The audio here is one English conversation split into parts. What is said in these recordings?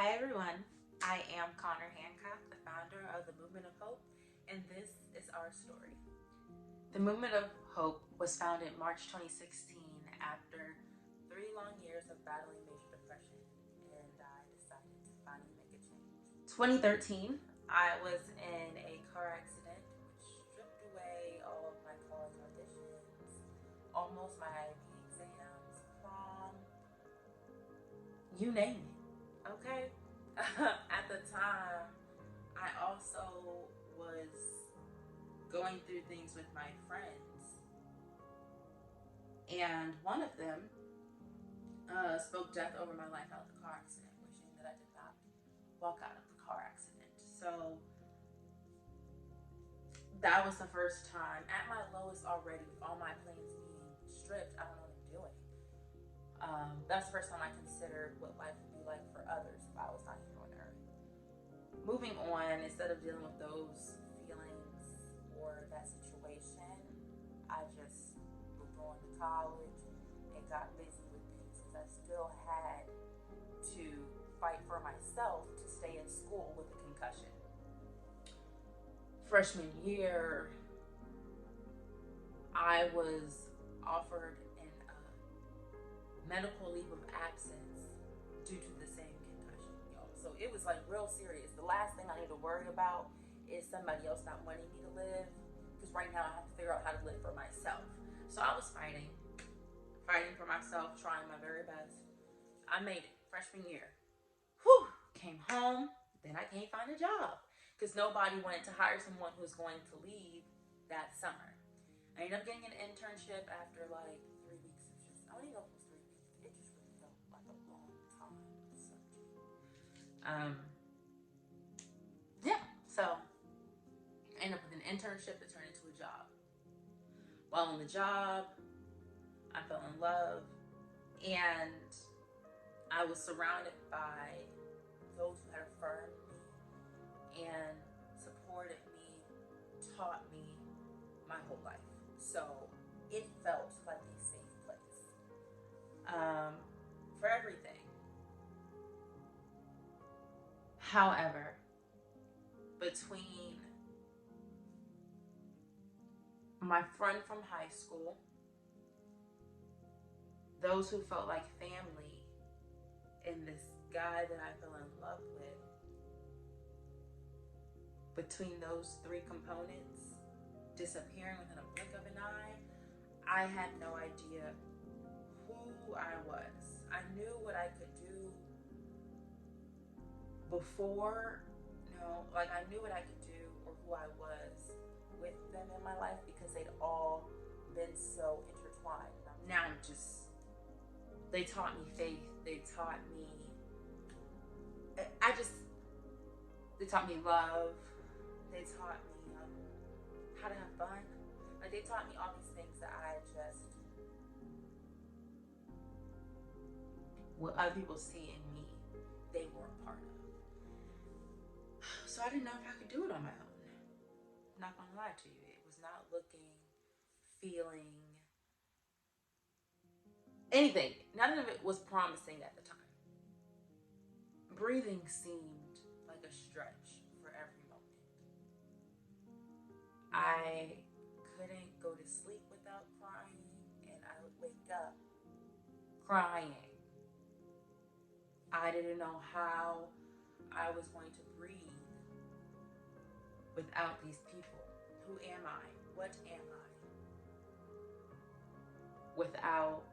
Hi everyone, I am Connor Hancock, the founder of the Movement of Hope, and this is our story. The Movement of Hope was founded March 2016 after 3 long years of battling major depression, and I decided to finally make a change. 2013, I was in a car accident which stripped away all of my college auditions, almost my IB exams, prom, you name it. Okay. At the time, I also was going through things with my friends, and one of them spoke death over my life out of the car accident, wishing that I did not walk out of the car accident. So that was the first time, at my lowest already, with all my plans being stripped. I don't know what I'm doing. That's the first time I considered what life would be like for others if I was not here on earth. Moving on, instead of dealing with those feelings or that situation, I just moved on to college and got busy with things because I still had to fight for myself to stay in school with a concussion. Freshman year, I was offered a medical leave of absence due to the same concussion, y'all. So it was like real serious. The last thing I need to worry about is somebody else not wanting me to live, because right now I have to figure out how to live for myself. So I was fighting for myself, trying my very best. I made it freshman year. Whew, came home, then I can't find a job because nobody wanted to hire someone who's going to leave that summer. I ended up getting an internship after like 3 weeks. I don't even know if it was 3 weeks. It just really felt like a long time. Um, yeah, so I ended up with an internship that turned into a job. While on the job, I fell in love, and I was surrounded by those who had affirmed me and supported me, taught me my whole life. So it felt like a safe place for everything. However, between my friend from high school, those who felt like family, and this guy that I fell in love with, between those three components disappearing within a blink of an eye, I had no idea who I was. I knew what I could do before, I knew what I could do or who I was with them in my life because they'd all been so intertwined. Now they taught me faith. They taught me, they taught me love. They taught me how to have fun. Like, they taught me all these things that what other people see in me, they were a part of. So I didn't know if I could do it on my own. I'm not gonna lie to you. It was not looking, feeling, anything. None of it was promising at the time. Breathing seemed like a stretch for every moment. I couldn't go to sleep without crying, and I would wake up crying. I didn't know how I was going to breathe without these people. Who am I? What am I? Without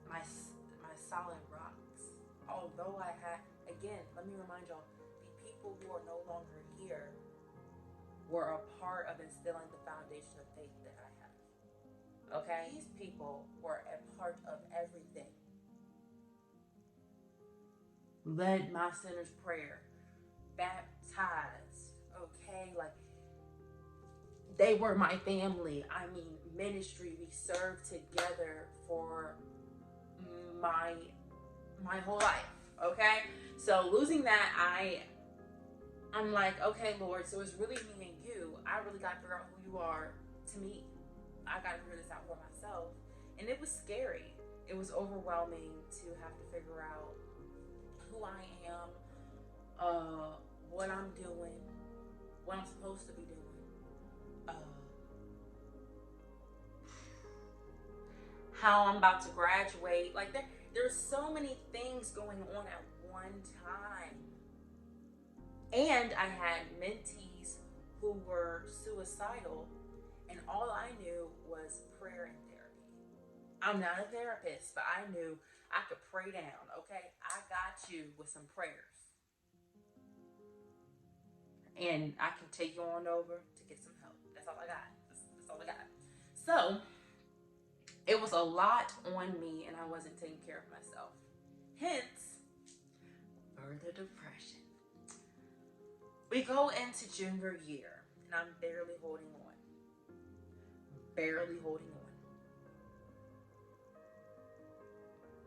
my solid rocks. Although I had, again, let me remind y'all, the people who are no longer here were a part of instilling the foundation of faith that I have. Okay? These people were a part of everything. Led my sinner's prayer, baptized, okay? Like, they were my family. I mean, ministry, we served together for my whole life, okay? So losing that, I'm like, okay, Lord, so it's really me and you. I really got to figure out who you are to me. I got to figure this out for myself. And it was scary. It was overwhelming to have to figure out who I am, what I'm doing, what I'm supposed to be doing, how I'm about to graduate. Like there's so many things going on at one time. And I had mentees who were suicidal, and all I knew was prayer and therapy. I'm not a therapist, but I knew I could pray down, okay? I got you with some prayers. And I can take you on over to get some help. That's all I got. That's all I got. So it was a lot on me, and I wasn't taking care of myself. Hence, further depression. We go into junior year, and I'm barely holding on. Barely holding on.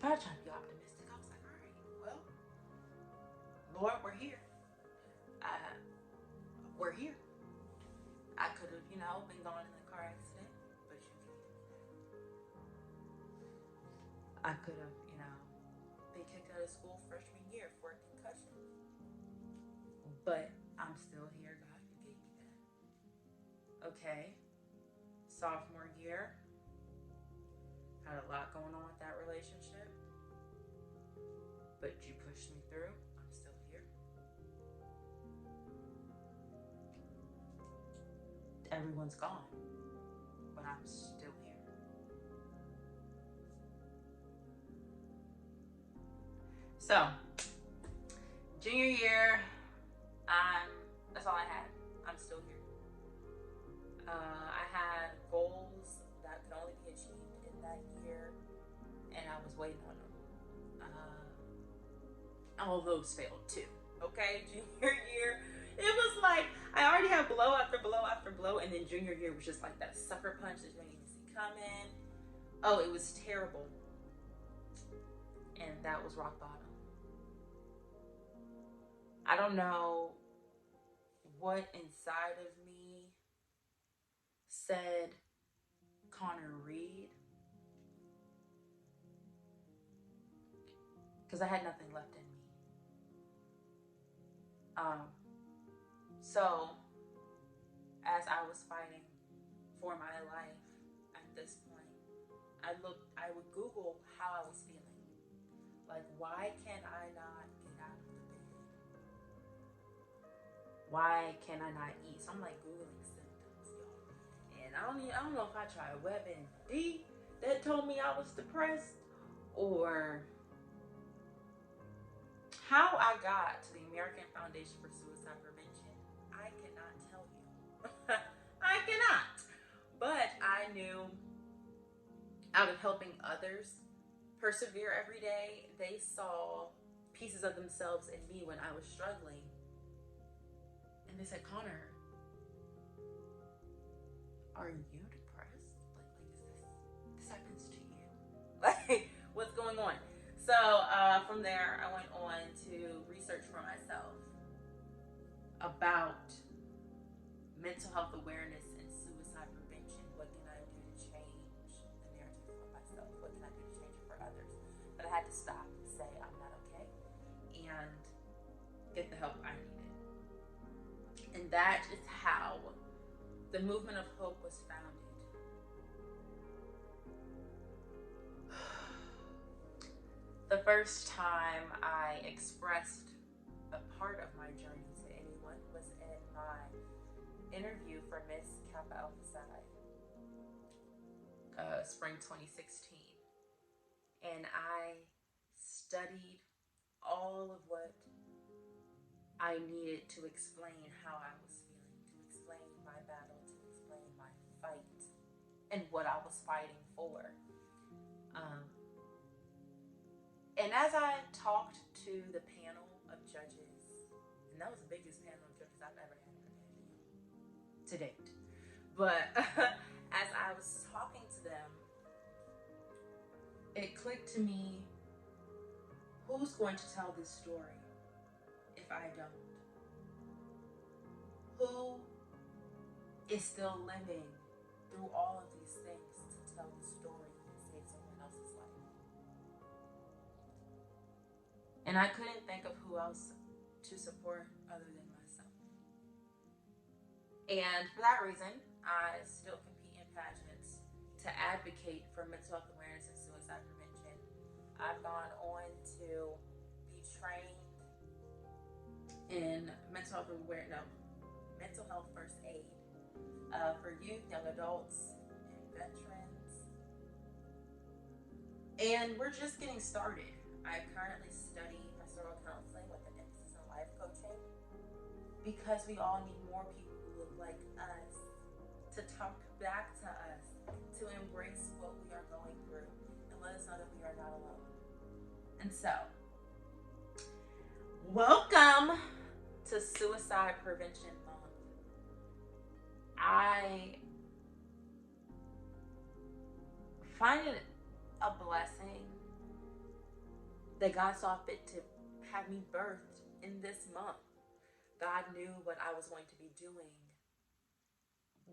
But I'm trying to be optimistic. I was like, all right, well, Lord, we're here. We're here. I could have, been gone in a car accident, but you gave me that. I could have, been kicked out of school freshman year for a concussion. But I'm still here, God. You gave me that. Okay. Sophomore year. Had a lot going on with that relationship. But you pushed me through. I'm still here. Everyone's gone. But I'm still here. So, junior year, that's all I had. I'm still here. I had goals that could only be achieved in that year, and I was waiting on them. All those failed too. Okay, junior year, it was like I already had blow after blow after blow, and then junior year was just like that sucker punch that you didn't even see coming. Oh, it was terrible, and that was rock bottom. I don't know what inside of me said, Connor, read. Because I had nothing left in me. So, as I was fighting for my life at this point, I would Google how I was feeling. Like, why can I not get out of the bed? Why can I not eat? So I'm like Googling symptoms, y'all. And I don't know if I tried WebMD that told me I was depressed, or how I got to the American Foundation for Suicide Prevention. I cannot tell you. I cannot. But I knew out of helping others persevere every day, they saw pieces of themselves in me when I was struggling. And they said, Connor, are you depressed? Like this happens to you? Like, what's going on? So from there, I went on to research for myself about mental health awareness and suicide prevention. What can I do to change the narrative for myself? What can I do to change it for others? But I had to stop and say, I'm not okay, and get the help I needed. And that is how the movement of hope was founded. The first time I expressed a part of my journey to anyone was in my interview for Miss Kappa Alpha Psi, spring 2016. And I studied all of what I needed to explain how I was feeling, to explain my battle, to explain my fight, and what I was fighting for. And as I talked to the panel of judges, and that was the biggest panel of judges I've ever had to date, but as I was talking to them, it clicked to me, who's going to tell this story if I don't? Who is still living through all of these things to tell the story and save someone else's life? And I couldn't think of who else to support other than myself. And for that reason, I still compete in pageants to advocate for mental health awareness and suicide prevention. I've gone on to be trained in mental health first aid for youth, young adults, and veterans. And we're just getting started. I currently study pastoral counseling with an emphasis in life coaching because we all need more people who look like us to talk back to us, to embrace what we are going through, and let us know that we are not alone. And so, welcome to Suicide Prevention Month. I find it a blessing that God saw fit to have me birthed in this month. God knew what I was going to be doing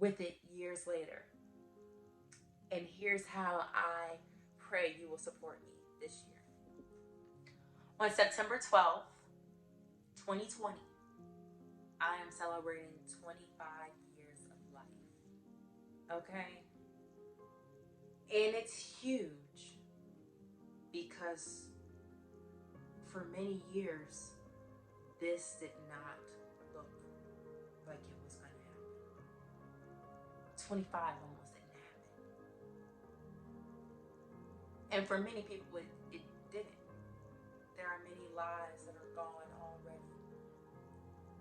with it years later. And here's how I pray you will support me this year. On September 12th, 2020, I am celebrating 25 years of life. Okay? And it's huge because for many years, this did not look like it was going to happen. 25 almost didn't happen. And for many people, it didn't. There are many lives that are gone already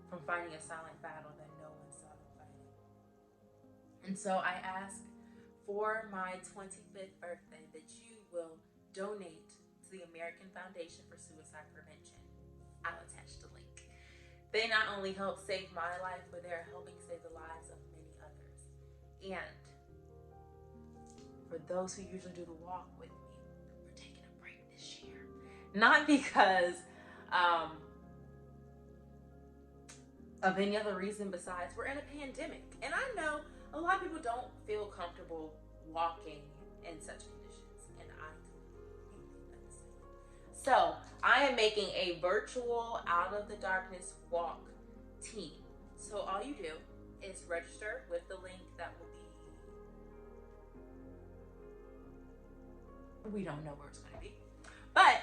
from fighting a silent battle that no one saw them fighting. And so I ask for my 25th birthday that you will donate to the American Foundation for Suicide Prevention. I'll attach the link. They not only help save my life, but they're helping save the lives of many others. And for those who usually do the walk with me, we're taking a break this year. Not because of any other reason besides we're in a pandemic. And I know a lot of people don't feel comfortable walking in such conditions, and I completely understand. So I am making a virtual Out of the Darkness walk team. So all you do is register with the link that will be, we don't know where it's going to be, but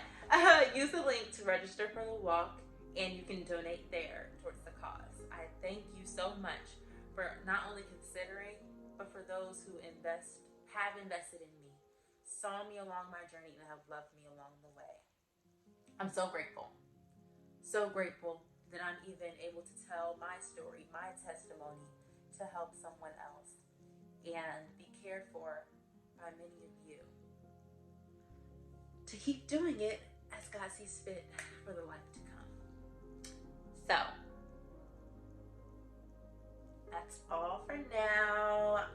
use the link to register for the walk, and you can donate there towards the cause. I thank you so much for not only considering, but for those who have invested in me, saw me along my journey, and have loved me along the way. I'm so grateful that I'm even able to tell my story, my testimony, to help someone else and be cared for by many of you. To keep doing it as God sees fit for the life to come. So, that's all for now.